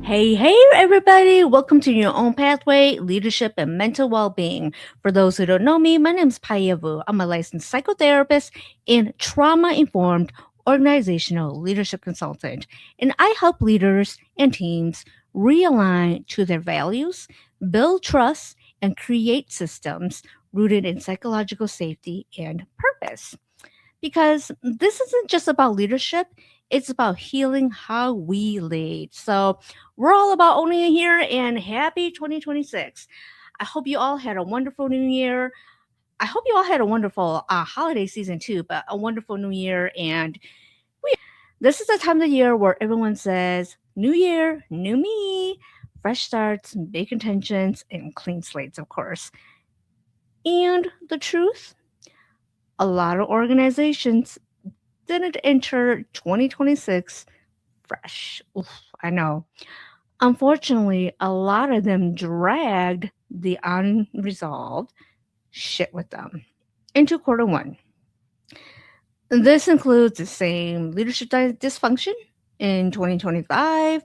Hey, everybody. Welcome to Your Own Pathway, Leadership and Mental Well-Being. For those who don't know me, my name is Payavu. I'm a licensed psychotherapist and trauma-informed organizational leadership consultant. And I help leaders and teams realign to their values, build trust, and create systems rooted in psychological safety and purpose. Because this isn't just about leadership, it's about healing how we lead. So, we're all about owning it here and happy 2026. I hope you all had a wonderful new year. I hope you all had a wonderful holiday season too, but a wonderful new year. And this is the time of the year where everyone says, New Year, new me, fresh starts, big intentions, and clean slates, of course. And the truth, a lot of organizations didn't enter 2026 fresh. Oof, I know. Unfortunately, a lot of them dragged the unresolved shit with them into quarter one. This includes the same leadership dysfunction in 2025,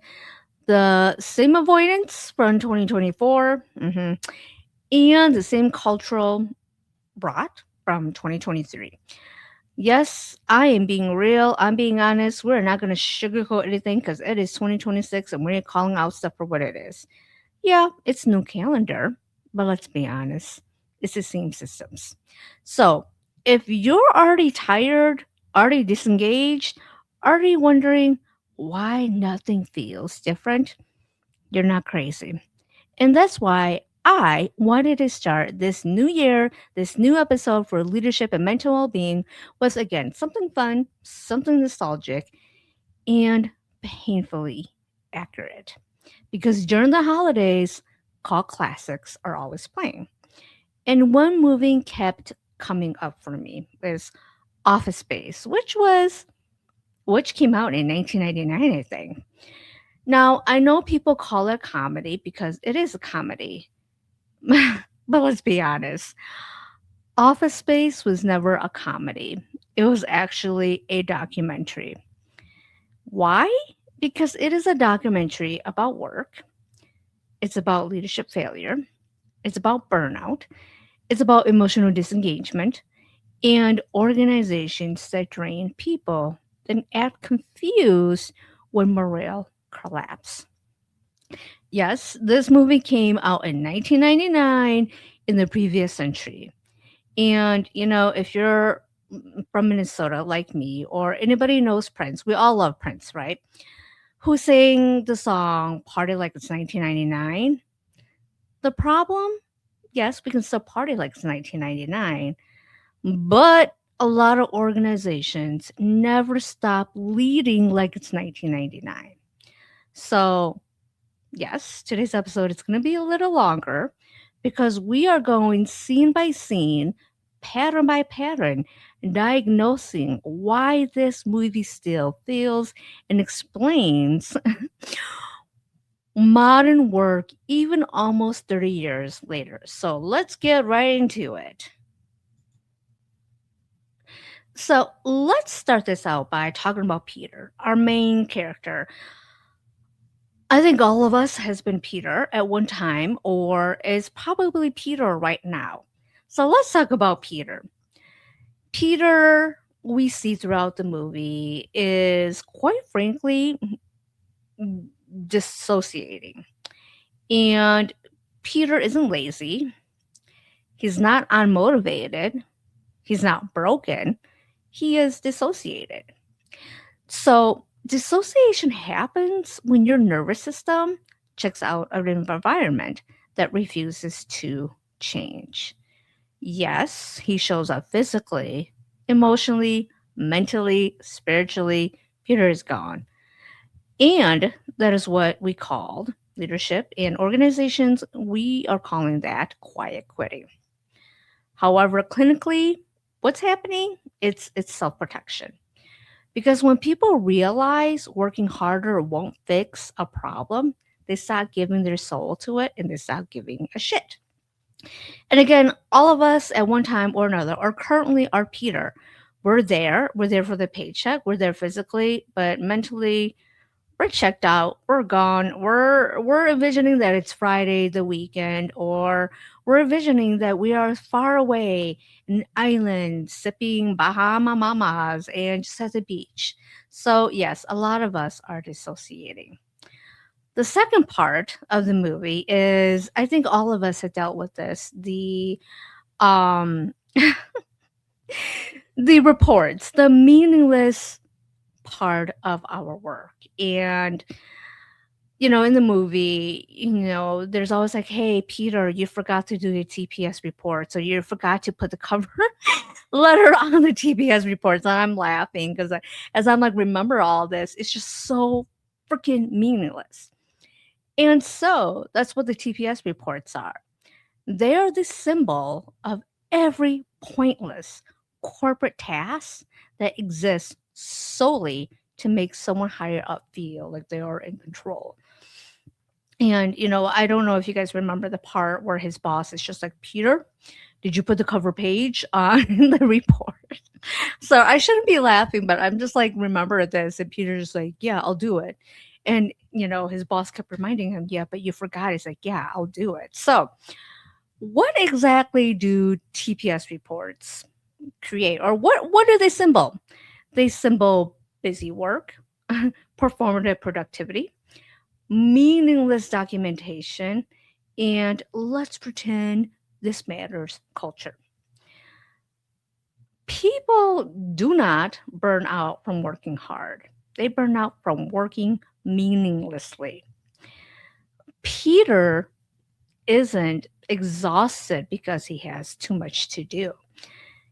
the same avoidance from 2024, and the same cultural rot from 2023. Yes, I am being real. I'm being honest. We're not going to sugarcoat anything because it is 2026 and we're calling out stuff for what it is. Yeah, it's new calendar, but let's be honest, it's the same systems. So if you're already tired, already disengaged, already wondering why nothing feels different, you're not crazy. And that's why I wanted to start this new year, this new episode for leadership and mental well being with, again, something fun, something nostalgic, and painfully accurate. Because during the holidays, cult classics are always playing. And one movie kept coming up for me is Office Space, which came out in 1999, I think. Now, I know people call it comedy because it is a comedy. But let's be honest, Office Space was never a comedy. It was actually a documentary. Why? Because it is a documentary about work, it's about leadership failure, it's about burnout, it's about emotional disengagement, and organizations that drain people and act confused when morale collapse. Yes, this movie came out in 1999 in the previous century. And, if you're from Minnesota like me, or anybody knows Prince, we all love Prince, right? Who sang the song Party Like It's 1999? The problem? Yes, we can still party like it's 1999, but a lot of organizations never stop leading like it's 1999. So, yes, today's episode is going to be a little longer because we are going scene by scene, pattern by pattern, diagnosing why this movie still feels and explains modern work even almost 30 years later. So let's get right into it. So let's start this out by talking about Peter, our main character. I think all of us has been Peter at one time or is probably Peter right now. So let's talk about Peter. Peter, we see throughout the movie, is quite frankly dissociating. And Peter isn't lazy. He's not unmotivated. He's not broken. He is dissociated. So, dissociation happens when your nervous system checks out of an environment that refuses to change. Yes, he shows up physically, emotionally, mentally, spiritually. Peter is gone. And that is what we called leadership in organizations. We are calling that quiet quitting. However, clinically, what's happening? It's self-protection. Because when people realize working harder won't fix a problem, they start giving their soul to it and they start giving a shit. And again, all of us at one time or another are currently our Peter. We're there for the paycheck, we're there physically, but mentally, we're checked out, we're gone, we're envisioning that it's Friday, the weekend, or we're envisioning that we are far away in an island sipping Bahama Mamas and just at the beach. So yes, a lot of us are dissociating. The second part of the movie is, I think all of us have dealt with this, um the reports, the meaningless part of our work. And in the movie, there's always like, hey, Peter, you forgot to do your TPS reports, or you forgot to put the cover letter on the TPS reports. And I'm laughing because as I'm like, remember all this, it's just so freaking meaningless. And so that's what the TPS reports are. They are the symbol of every pointless corporate task that exists solely to make someone higher up feel like they are in control. And, I don't know if you guys remember the part where his boss is just like, Peter, did you put the cover page on the report? So I shouldn't be laughing, but I'm just like, remember this. And Peter's just like, yeah, I'll do it. And, his boss kept reminding him, yeah, but you forgot. He's like, yeah, I'll do it. So what exactly do TPS reports create? Or what do they symbol? They symbol busy work, performative productivity, meaningless documentation, and let's pretend this matters culture. People do not burn out from working hard. They burn out from working meaninglessly. Peter isn't exhausted because he has too much to do.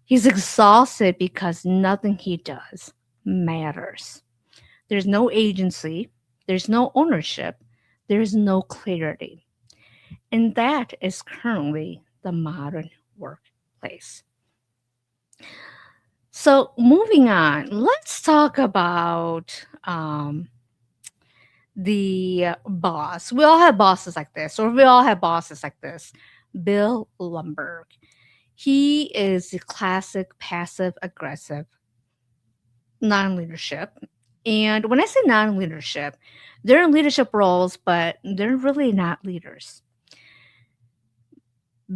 He's exhausted because nothing he does matters. There's no agency, there's no ownership, there's no clarity. And that is currently the modern workplace. So, moving on, let's talk about the boss. We all have bosses like this, or we all have bosses like this. Bill Lumberg. He is the classic passive aggressive non leadership. And when I say non leadership, they're in leadership roles, but they're really not leaders.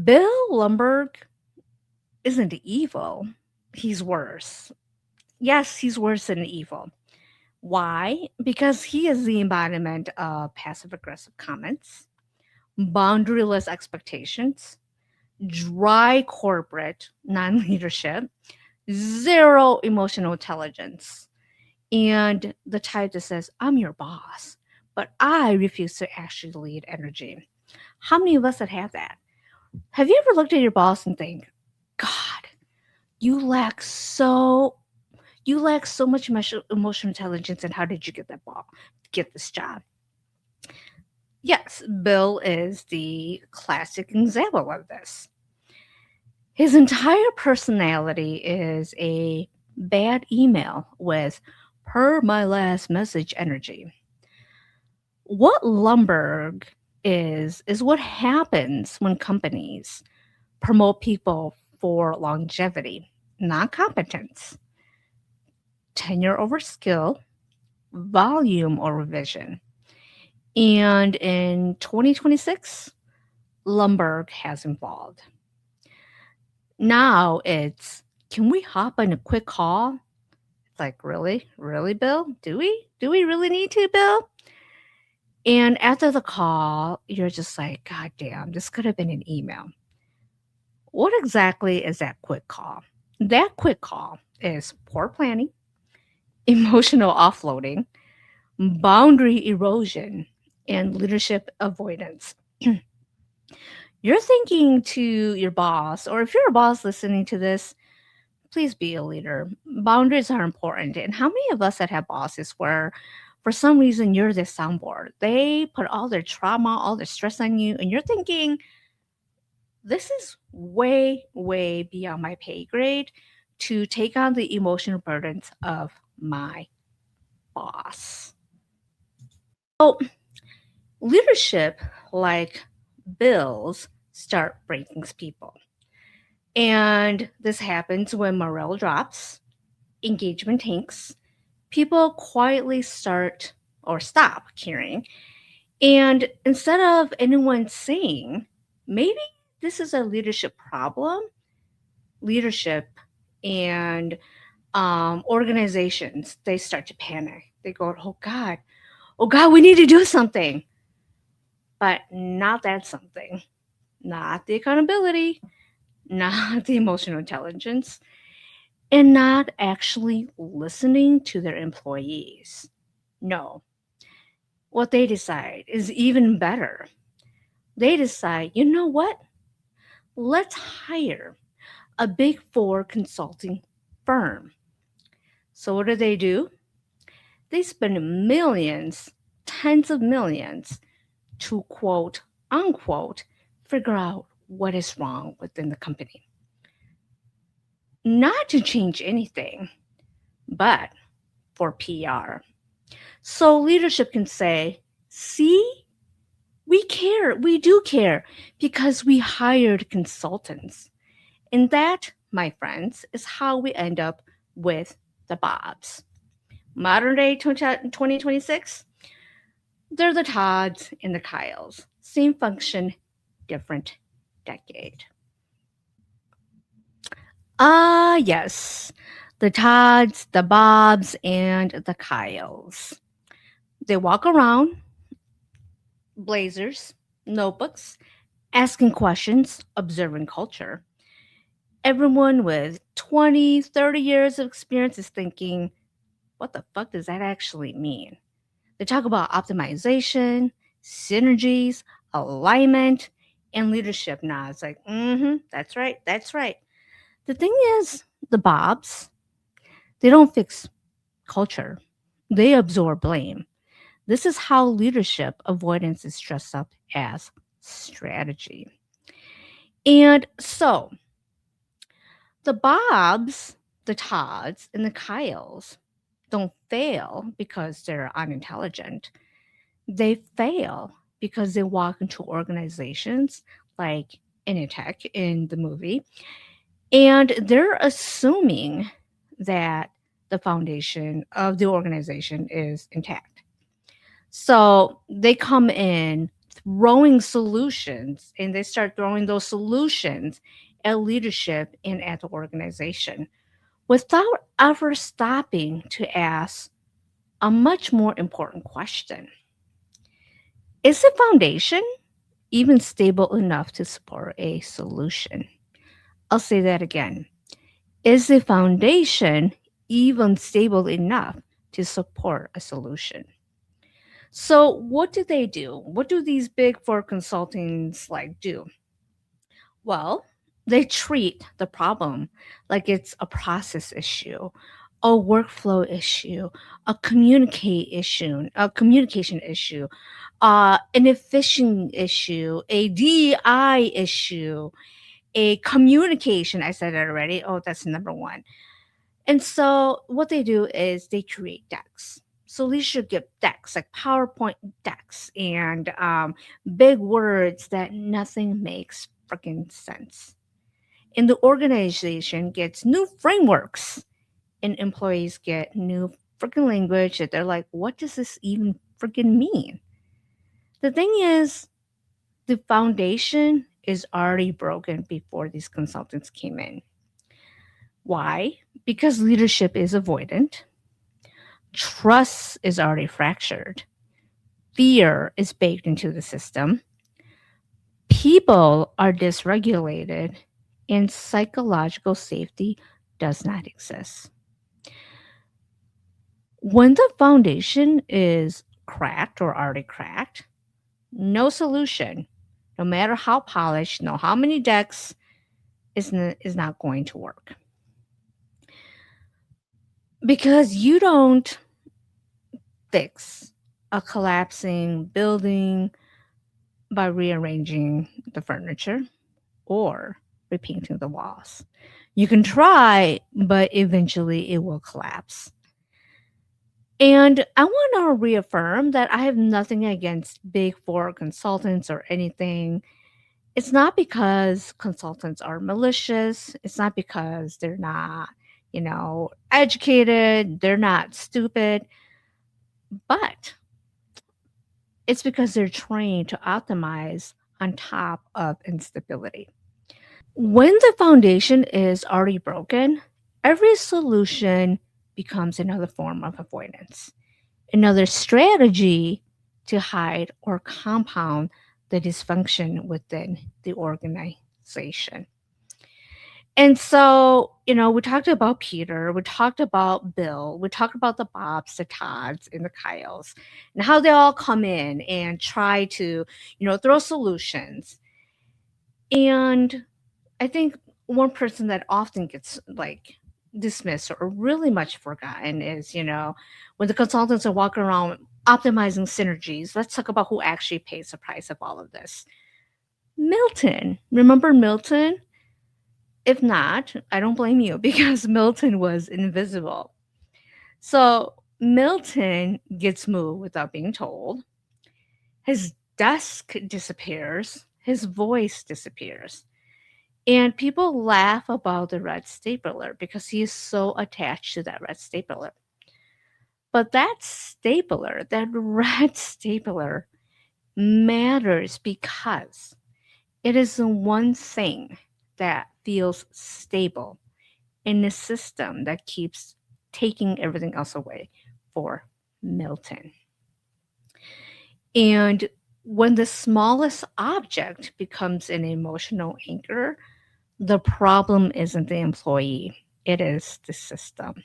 Bill Lumberg isn't evil, he's worse. Yes, he's worse than evil. Why? Because he is the embodiment of passive aggressive comments, boundaryless expectations, dry corporate non leadership, zero emotional intelligence, and the type that says, I'm your boss, but I refuse to actually lead energy. How many of us that have that? Have you ever looked at your boss and think, God, you lack so much emotional intelligence, and how did you get this job? Yes, Bill is the classic example of this. His entire personality is a bad email with per my last message energy. What Lumberg is what happens when companies promote people for longevity, not competence, tenure over skill, volume over vision. And in 2026, Lumberg has evolved. Now it's, can we hop on a quick call? It's like, really? Really, Bill? Do we? Do we really need to, Bill? And after the call, you're just like, God damn, this could have been an email. What exactly is that quick call? That quick call is poor planning, emotional offloading, boundary erosion, and leadership avoidance. You're thinking to your boss, or if you're a boss listening to this, please be a leader. Boundaries are important. And how many of us that have bosses where for some reason you're the soundboard? They put all their trauma, all their stress on you, and you're thinking, this is way, way beyond my pay grade to take on the emotional burdens of my boss. So, leadership, like Bill's, start breaking people. And this happens when morale drops, engagement tanks, people quietly start or stop caring. And instead of anyone saying, maybe this is a leadership problem, leadership and organizations, they start to panic. They go, oh God, we need to do something. But not that something, not the accountability, not the emotional intelligence, and not actually listening to their employees. No, what they decide is even better. They decide, you know what? Let's hire a big four consulting firm. So, what do? They spend millions, tens of millions, to quote unquote figure out what is wrong within the company. Not to change anything, but for PR. So leadership can say, see, we care, we do care because we hired consultants. And that, my friends, is how we end up with the Bobs. Modern day 2026, they're the Todds and the Kyles. Same function, different decade. Yes. The Todds, the Bobs, and the Kyles. They walk around, blazers, notebooks, asking questions, observing culture. Everyone with 20, 30 years of experience is thinking, what the fuck does that actually mean? They talk about optimization, synergies, alignment, and leadership nods like, that's right, that's right. The thing is, the Bobs, they don't fix culture, they absorb blame. This is how leadership avoidance is dressed up as strategy. And so, the Bobs, the Todds, and the Kyles don't fail because they're unintelligent. They fail because they walk into organizations like Initech in the movie, and they're assuming that the foundation of the organization is intact. So they come in throwing solutions and they start throwing those solutions at leadership and at the organization without ever stopping to ask a much more important question. Is the foundation even stable enough to support a solution? I'll say that again. Is the foundation even stable enough to support a solution? So, what do they do? What do these big four consultants like do? Well, they treat the problem like it's a process issue, a workflow issue, a communication issue, an efficient issue, a DI issue, a communication. I said it already. Oh, that's number one. And so what they do is they create decks. So these should get decks like PowerPoint decks and big words that nothing makes freaking sense. And the organization gets new frameworks, and employees get new freaking language that they're like, what does this even freaking mean? The thing is, the foundation is already broken before these consultants came in. Why? Because leadership is avoidant, trust is already fractured, fear is baked into the system, people are dysregulated, and psychological safety does not exist. When the foundation is cracked or already cracked, no solution, no matter how polished, no how many decks, is not going to work. Because you don't fix a collapsing building by rearranging the furniture or repainting the walls. You can try, but eventually it will collapse. And I want to reaffirm that I have nothing against big four consultants or anything. It's not because consultants are malicious. It's not because they're not, educated. They're not stupid. But It's because they're trained to optimize on top of instability. When the foundation is already broken, every solution becomes another form of avoidance, another strategy to hide or compound the dysfunction within the organization. And so, we talked about Peter, we talked about Bill, we talked about the Bobs, the Todds, and the Kyles, and how they all come in and try to, throw solutions. And I think one person that often gets like dismissed or really much forgotten is, when the consultants are walking around optimizing synergies. Let's talk about who actually pays the price of all of this. Milton. Remember Milton? If not, I don't blame you because Milton was invisible. So Milton gets moved without being told. His desk disappears. His voice disappears. And people laugh about the red stapler because he is so attached to that red stapler. But that stapler, that red stapler, matters because it is the one thing that feels stable in a system that keeps taking everything else away for Milton. And when the smallest object becomes an emotional anchor, the problem isn't the employee, it is the system.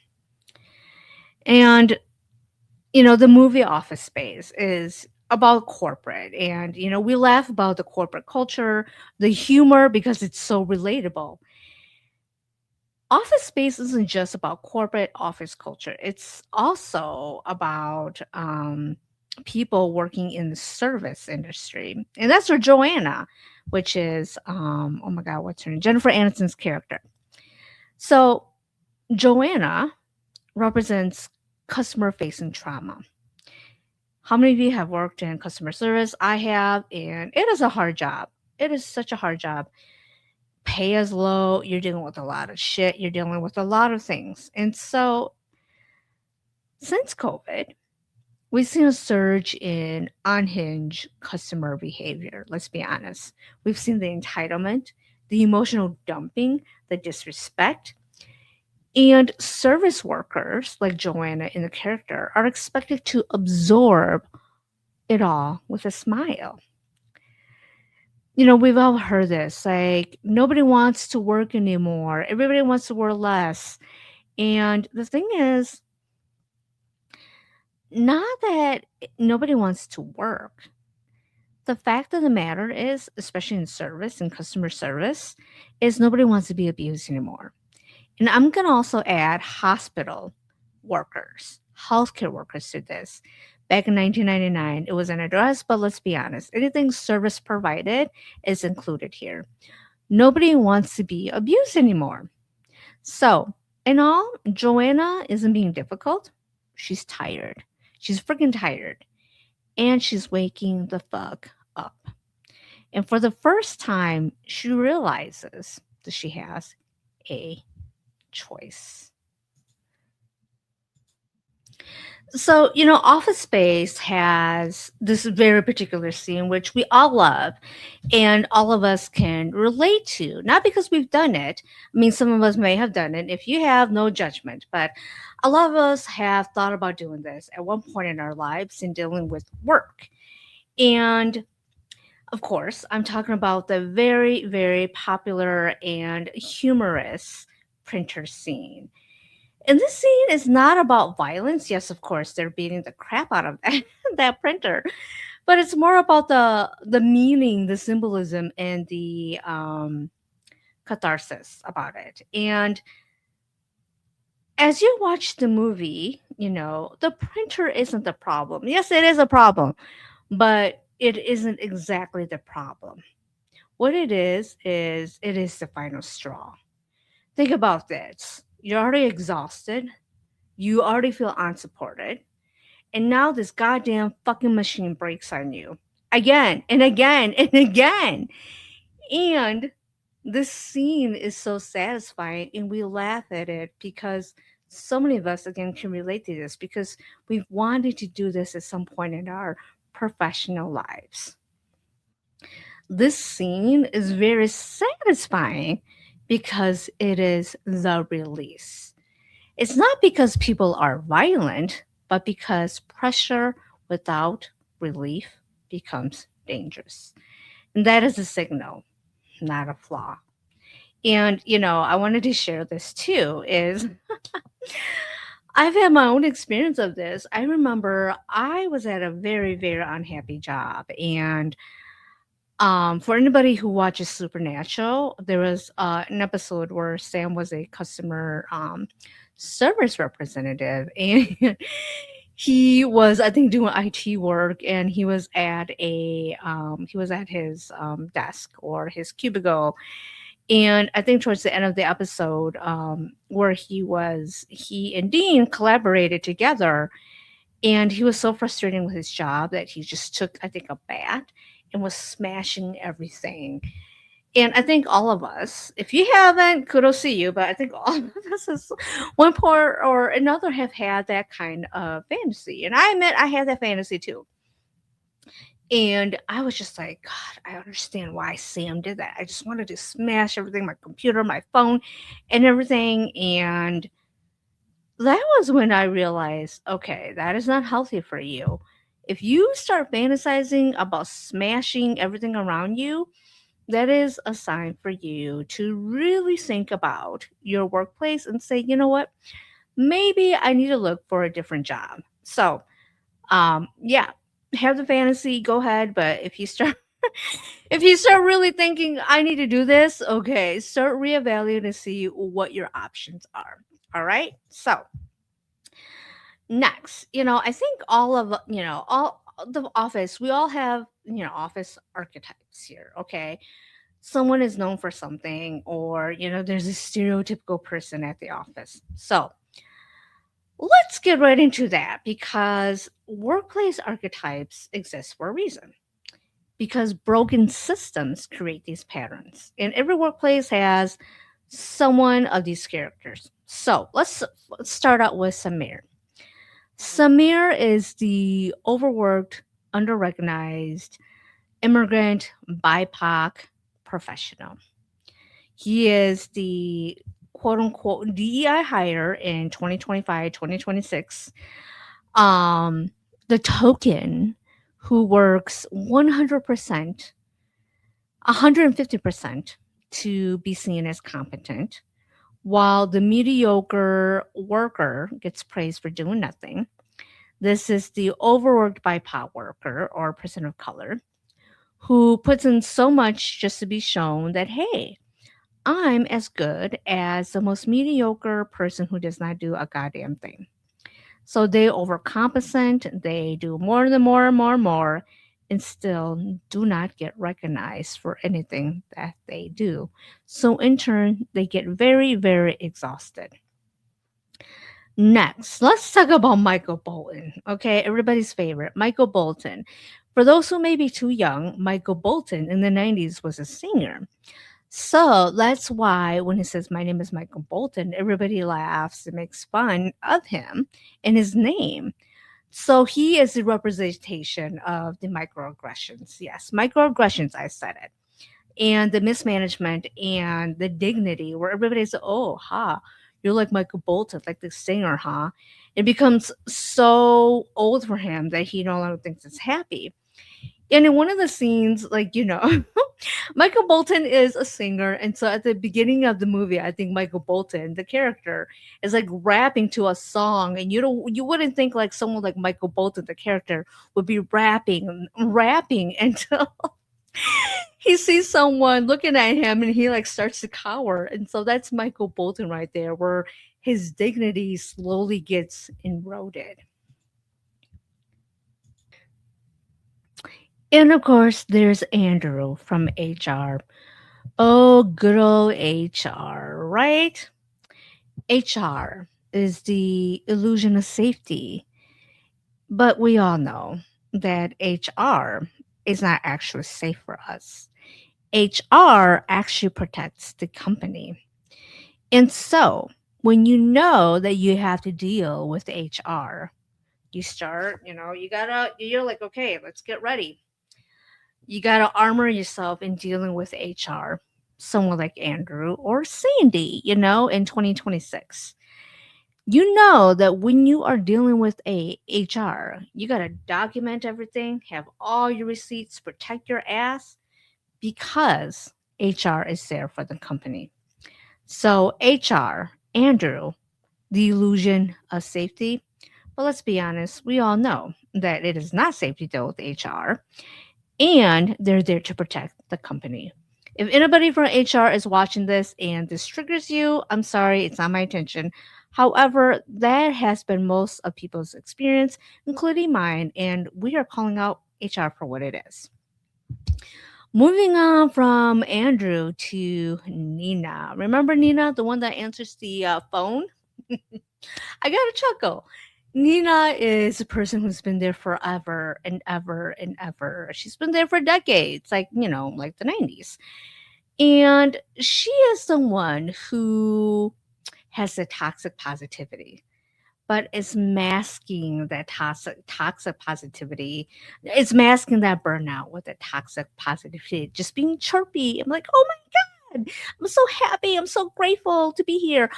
And, the movie Office Space is about corporate. And, we laugh about the corporate culture, the humor, because it's so relatable. Office Space isn't just about corporate office culture, it's also about people working in the service industry. And that's where Joanna, which is, oh my God, what's her name? Jennifer Aniston's character. So, Joanna represents customer facing trauma. How many of you have worked in customer service? I have, and it is a hard job. It is such a hard job. Pay is low, you're dealing with a lot of shit, you're dealing with a lot of things. And so, since COVID, we've seen a surge in unhinged customer behavior. Let's be honest. We've seen the entitlement, the emotional dumping, the disrespect. And service workers, like Joanna in the character, are expected to absorb it all with a smile. We've all heard this like, nobody wants to work anymore, everybody wants to work less. And the thing is, not that nobody wants to work. The fact of the matter is, especially in service and customer service, is nobody wants to be abused anymore. And I'm going to also add hospital workers, healthcare workers to this. Back in 1999, it was an address, but let's be honest, anything service provided is included here. Nobody wants to be abused anymore. So, in all, Joanna isn't being difficult. She's tired. She's freaking tired. And she's waking the fuck up. And for the first time, she realizes that she has a choice. So, Office Space has this very particular scene, which we all love and all of us can relate to. Not because we've done it. I mean, some of us may have done it. If you have, no judgment. But a lot of us have thought about doing this at one point in our lives in dealing with work. And of course, I'm talking about the very, very popular and humorous printer scene. And this scene is not about violence. Yes, of course, they're beating the crap out of that printer, but it's more about the meaning, the symbolism, and the catharsis about it. And as you watch the movie, the printer isn't the problem. Yes, it is a problem, but it isn't exactly the problem. What it is the final straw. Think about this. You're already exhausted. You already feel unsupported. And now this goddamn fucking machine breaks on you again and again and again. And this scene is so satisfying and we laugh at it because so many of us again can relate to this because we've wanted to do this at some point in our professional lives. This scene is very satisfying because it is the release. It's not because people are violent, but because pressure without relief becomes dangerous. And that is a signal, not a flaw. And I wanted to share this too is I've had my own experience of this. I remember I was at a very, very unhappy job. And for anybody who watches Supernatural, there was an episode where Sam was a customer service representative, and he was, I think, doing IT work, and he was at his desk or his cubicle, and I think towards the end of the episode, where he and Dean collaborated together, and he was so frustrated with his job that he just took, I think, a bat and was smashing everything. And I think all of us, if you haven't, kudos to you, but I think all of us is one part or another have had that kind of fantasy. And I admit I had that fantasy too. And I was just like, God, I understand why Sam did that. I just wanted to smash everything, my computer, my phone, and everything. And that was when I realized, okay, that is not healthy for you. If you start fantasizing about smashing everything around you, that is a sign for you to really think about your workplace and say, you know what, maybe I need to look for a different job. So, yeah, have the fantasy, go ahead. But if you start if you start really thinking I need to do this, okay, start reevaluating to see what your options are. All right. So next, I think all of all the office, we all have office archetypes here. Okay, someone is known for something, or there's a stereotypical person at the office. So let's get right into that, because workplace archetypes exist for a reason, because broken systems create these patterns, and every workplace has someone of these characters. So let's start out with Samir. Samir is the overworked, underrecognized immigrant BIPOC professional. He is the quote unquote DEI hire in 2025, 2026. Um, the token who works 100%, 150% to be seen as competent, while the mediocre worker gets praised for doing nothing. This is the overworked BIPOC worker or person of color who puts in so much just to be shown that, hey, I'm as good as the most mediocre person who does not do a goddamn thing. So they overcompensate, they do more and more and more and more, and still do not get recognized for anything that they do. So in turn, they get very, very exhausted. Next, let's talk about Michael Bolton. Okay, everybody's favorite, Michael Bolton. For those who may be too young, Michael Bolton in the 90s was a singer. So that's why when he says, My name is Michael Bolton, everybody laughs and makes fun of him and his name. So he is the representation of the microaggressions. Yes, microaggressions, I said it. And the mismanagement and the dignity where everybody's, oh, you're like Michael Bolton, like the singer, huh? It becomes so old for him that he no longer thinks it's happy. And in one of the scenes, like, Michael Bolton is a singer. And so at the beginning of the movie, I think Michael Bolton, the character, is like rapping to a song. And you wouldn't think like someone like Michael Bolton, the character, would be rapping until he sees someone looking at him and he like starts to cower. And so that's Michael Bolton right there, where his dignity slowly gets eroded. And of course, there's Andrew from HR. Oh, good old HR, right? HR is the illusion of safety. But we all know that HR is not actually safe for us. HR actually protects the company. And so, when you know that you have to deal with HR, You start, you're like, okay, let's get ready. You gotta armor yourself in dealing with HR. Someone like Andrew or Sandy, in 2026. You know that when you are dealing with a HR, you gotta document everything, have all your receipts, protect your ass because HR is there for the company. So HR, Andrew, the illusion of safety. But let's be honest, we all know that it is not safe to deal with HR, and they're there to protect the company. If anybody from HR is watching this and this triggers you, I'm sorry, it's not my intention. However, that has been most of people's experience, including mine, and we are calling out HR for what it is. Moving on from Andrew to Nina. Remember Nina, the one that answers the phone? I got a chuckle. Nina is a person who's been there forever and ever and ever. She's been there for decades, like the 90s. And she is the one who has the toxic positivity, but is masking that toxic positivity. It's masking that burnout with the toxic positivity, just being chirpy. I'm like, oh my God, I'm so happy. I'm so grateful to be here.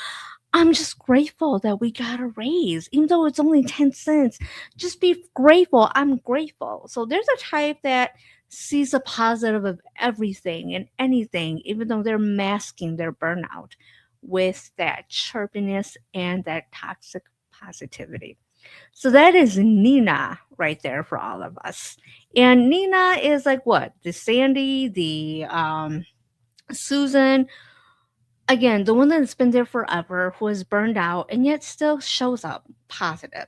I'm just grateful that we got a raise, even though it's only 10 cents. Just be grateful. I'm grateful. So there's a type that sees the positive of everything and anything, even though they're masking their burnout with that chirpiness and that toxic positivity. So that is Nina right there for all of us. And Nina is like what? The Sandy, the Susan, again, the one that's been there forever, who is burned out and yet still shows up positive.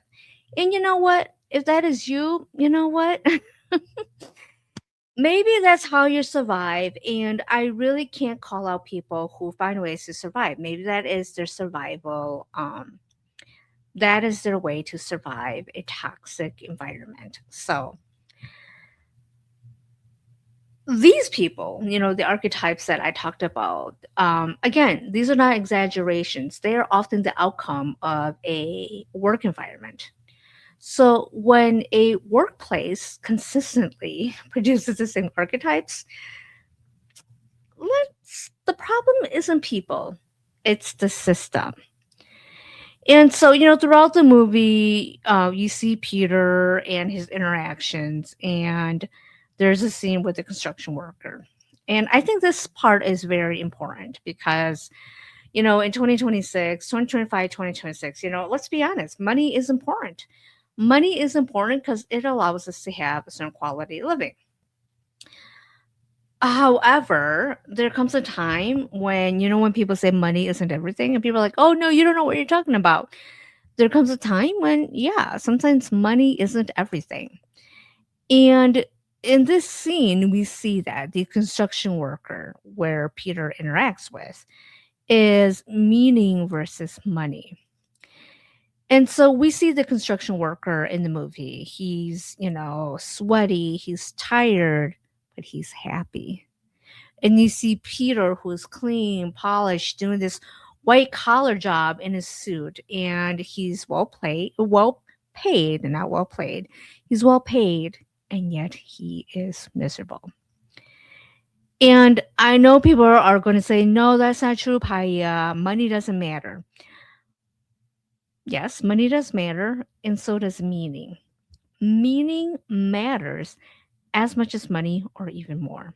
And you know what? If that is you, you know what? Maybe that's how you survive. And I really can't call out people who find ways to survive. Maybe that is their survival. That is their way to survive a toxic environment. So these people, the archetypes that I talked about, again, these are not exaggerations. They are often the outcome of a work environment. So when a workplace consistently produces the same archetypes, the problem isn't people, it's the system. And so, throughout the movie, you see Peter and his interactions, and there's a scene with the construction worker. And I think this part is very important because, in 2026, 2025, 2026, let's be honest, money is important. Money is important because it allows us to have a certain quality of living. However, there comes a time when, when people say money isn't everything, and people are like, oh, no, you don't know what you're talking about. There comes a time when, yeah, sometimes money isn't everything. And in this scene, we see that the construction worker, where Peter interacts with, is meaning versus money. And so we see the construction worker in the movie. He's, sweaty, he's tired, but he's happy. And you see Peter, who's clean, polished, doing this white collar job in his suit, and he's well paid, not well played. He's well paid, and yet he is miserable. And I know people are going to say, no, that's not true, Paya. Money doesn't matter. Yes, money does matter, and so does meaning. Meaning matters as much as money or even more.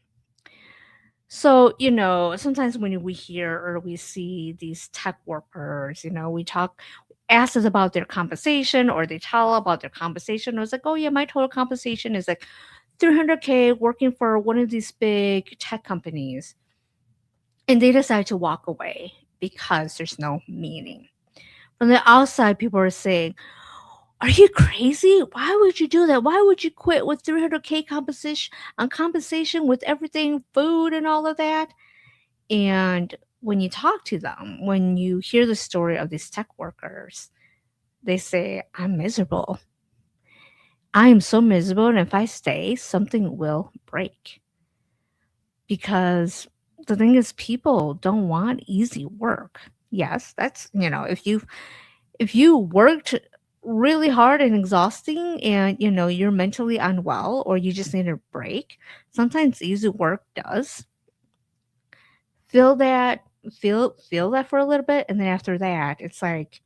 So, sometimes when we hear or we see these tech workers, we ask us about their compensation or they tell about their compensation. I was like, oh, yeah, my total compensation is like 300K working for one of these big tech companies. And they decide to walk away because there's no meaning. From the outside, people are saying, are you crazy? Why would you do that? Why would you quit with 300K compensation with everything, food and all of that? And when you talk to them, when you hear the story of these tech workers, they say, I'm miserable. I am so miserable. And if I stay, something will break. Because the thing is, people don't want easy work. Yes, that's, if you worked really hard and exhausting and you're mentally unwell or you just need a break, sometimes easy work does. Feel that, feel that for a little bit, and then after that it's like,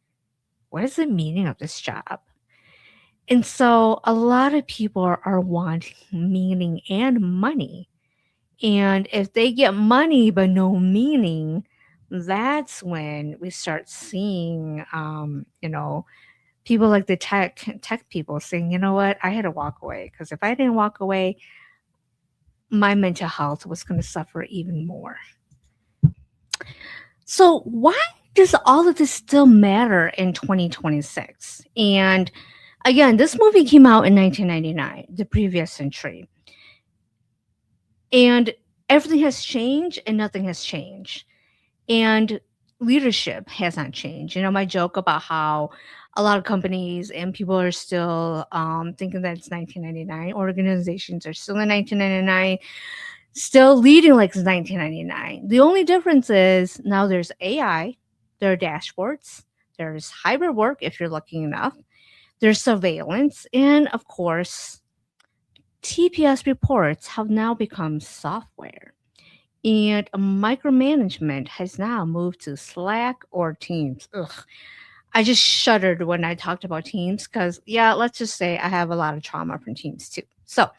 what is the meaning of this job? And so a lot of people are wanting meaning and money. And if they get money but no meaning, that's when we start seeing, people like the tech people saying, you know what, I had to walk away because if I didn't walk away, my mental health was going to suffer even more. So why does all of this still matter in 2026? And again, this movie came out in 1999, the previous century. And everything has changed and nothing has changed. And leadership has not changed. My joke about how a lot of companies and people are still thinking that it's 1999. Organizations are still in 1999, still leading like it's 1999. The only difference is now there's AI, there are dashboards, there's hybrid work if you're lucky enough, there's surveillance, and of course, TPS reports have now become software. And micromanagement has now moved to Slack or Teams. Ugh. I just shuddered when I talked about Teams because, yeah, let's just say I have a lot of trauma from Teams too. So,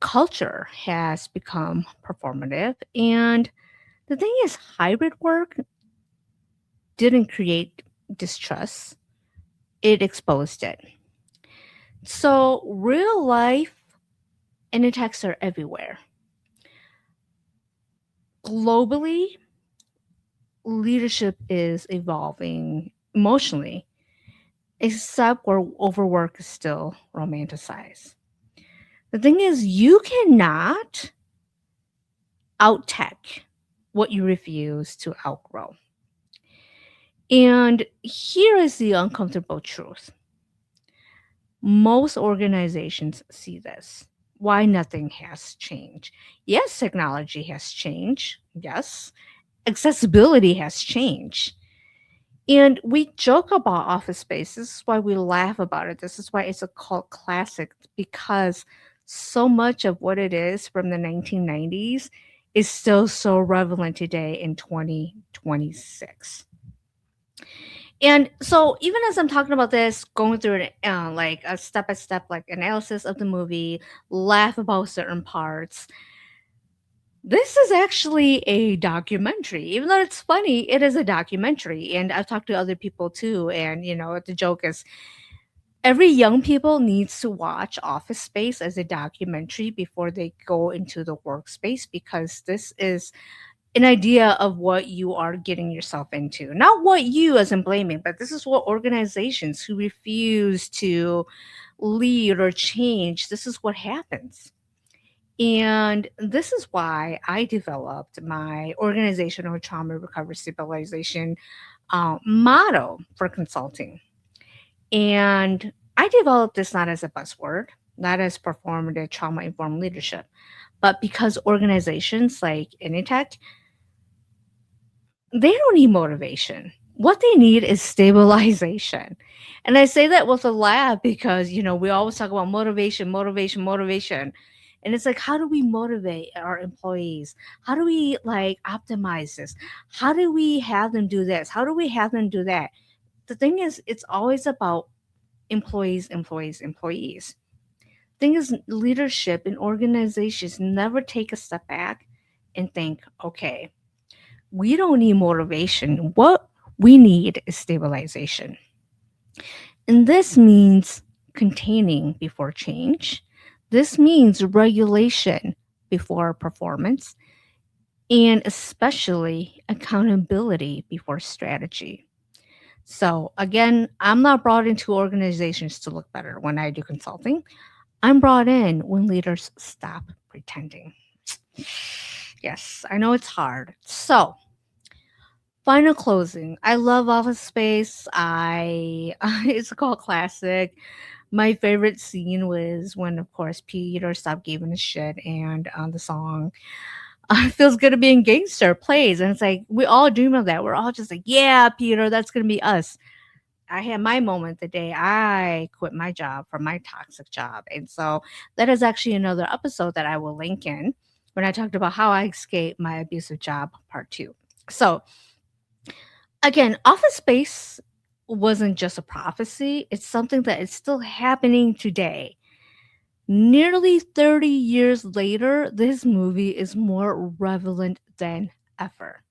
culture has become performative. And the thing is, hybrid work didn't create distrust, it exposed it. So, real life Initechs are everywhere. Globally, leadership is evolving emotionally, except where overwork is still romanticized. The thing is, you cannot out tech what you refuse to outgrow. And here is the uncomfortable truth: most organizations see this. Why nothing has changed? Yes, technology has changed. Yes, accessibility has changed. And we joke about Office Space. This is why we laugh about it. This is why it's a cult classic, because so much of what it is from the 1990s is still so relevant today in 2026. And so even as I'm talking about this, going through it, like a step by step like analysis of the movie, laugh about certain parts, this is actually a documentary. Even though it's funny, it is a documentary. And I've talked to other people too. And, the joke is every young people needs to watch Office Space as a documentary before they go into the workspace, because this is an idea of what you are getting yourself into. Not what you as in blaming, but this is what organizations who refuse to lead or change, this is what happens. And this is why I developed my organizational trauma recovery stabilization motto for consulting. And I developed this not as a buzzword, not as performative trauma informed leadership, but because organizations like Initech, they don't need motivation. What they need is stabilization. And I say that with a laugh because, we always talk about motivation, motivation, motivation. And it's like, how do we motivate our employees? How do we like optimize this? How do we have them do this? How do we have them do that? The thing is, it's always about employees, employees, employees. Thing is, leadership in organizations never take a step back and think, okay, we don't need motivation. What we need is stabilization. And this means containing before change. This means regulation before performance, and especially accountability before strategy. So, again, I'm not brought into organizations to look better when I do consulting. I'm brought in when leaders stop pretending. Yes, I know it's hard. So, final closing. I love Office Space. It's called classic. My favorite scene was when, of course, Peter stopped giving a shit, and the song "Feels Good to Be a Gangster" plays, and it's like we all dream of that. We're all just like, "Yeah, Peter, that's gonna be us." I had my moment the day I quit my job from my toxic job. And so that is actually another episode that I will link in when I talked about how I escaped my abusive job, part two. So, again, Office Space wasn't just a prophecy, it's something that is still happening today. Nearly 30 years later, this movie is more relevant than ever,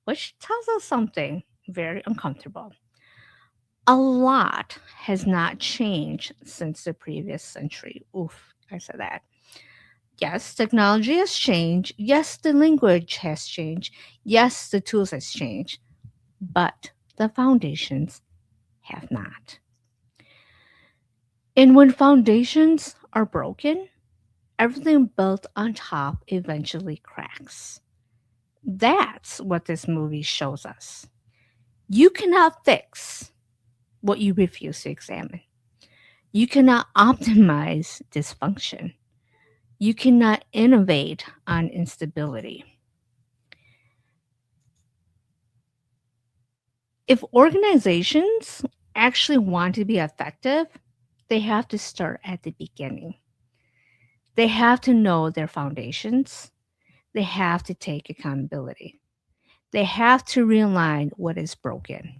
which tells us something very uncomfortable. A lot has not changed since the previous century. Oof, I said that. Yes, technology has changed. Yes, the language has changed. Yes, the tools has changed, but the foundations have not. And when foundations are broken, everything built on top eventually cracks. That's what this movie shows us. You cannot fix what you refuse to examine. You cannot optimize dysfunction. You cannot innovate on instability. If organizations actually want to be effective, they have to start at the beginning. They have to know their foundations. They have to take accountability. They have to realign what is broken.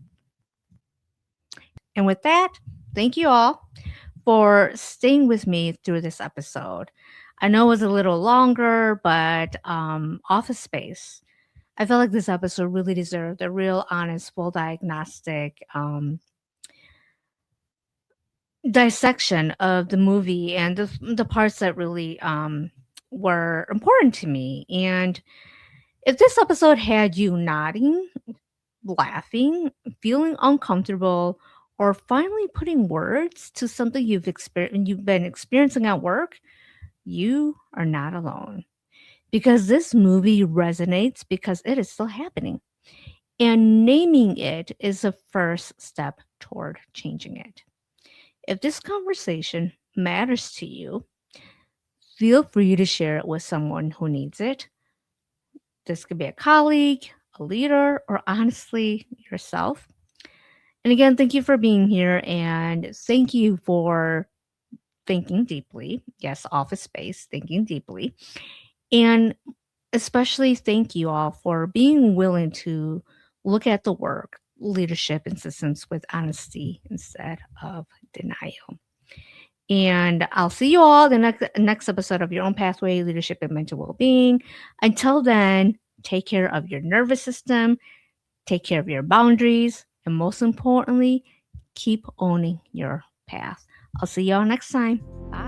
And with that, thank you all for staying with me through this episode. I know it was a little longer, but Office Space, I felt like this episode really deserved a real honest, full diagnostic dissection of the movie and the parts that really were important to me. And if this episode had you nodding, laughing, feeling uncomfortable, or finally putting words to something you've been experiencing at work, you are not alone. Because this movie resonates because it is still happening. And naming it is the first step toward changing it. If this conversation matters to you, feel free to share it with someone who needs it. This could be a colleague, a leader, or honestly, yourself. And again, thank you for being here and thank you for thinking deeply. Yes, Office Space, thinking deeply. And especially thank you all for being willing to look at the work, leadership, and systems with honesty instead of denial. And I'll see you all the next episode of Your Own Pathway, Leadership and Mental Wellbeing. Until then, take care of your nervous system, take care of your boundaries, and most importantly, keep owning your path. I'll see y'all next time. Bye.